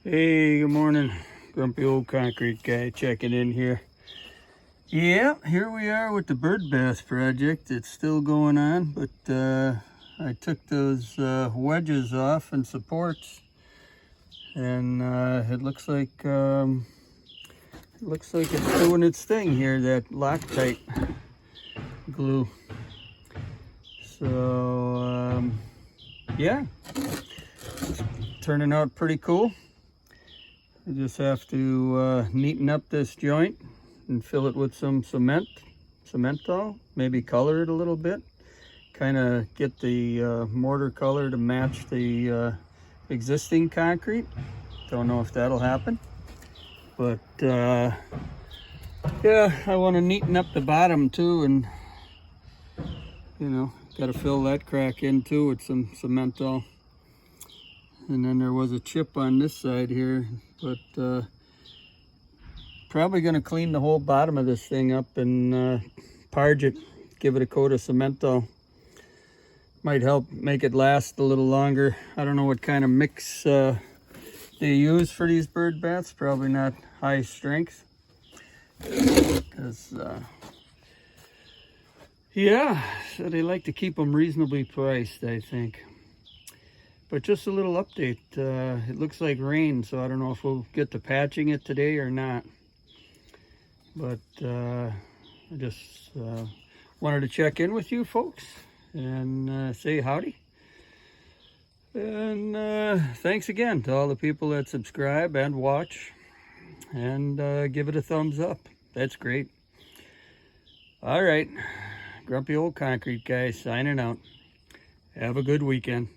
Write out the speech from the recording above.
Hey, good morning. Grumpy old concrete guy checking in here. Yeah, here we are with the bird bath project. It's still going on, but I took those wedges off and supports, and it looks like it's doing its thing here. That Loctite glue. So yeah, it's turning out pretty cool. I just have to neaten up this joint and fill it with some cementol, maybe color it a little bit, kind of get the mortar color to match the existing concrete. Don't know if that'll happen, but yeah, I want to neaten up the bottom too, and got to fill that crack in too with some cementol. And then there was a chip on this side here, but probably going to clean the whole bottom of this thing up and parge it, give it a coat of cementol. Might help make it last a little longer. I don't know what kind of mix they use for these bird baths. Probably not high strength, because yeah, so they like to keep them reasonably priced, I think. But just a little update. It looks like rain, so I don't know if we'll get to patching it today or not. But I just wanted to check in with you folks and say howdy. And thanks again to all the people that subscribe and watch and give it a thumbs up. That's great. All right, Grumpy Old Concrete Guy signing out. Have a good weekend.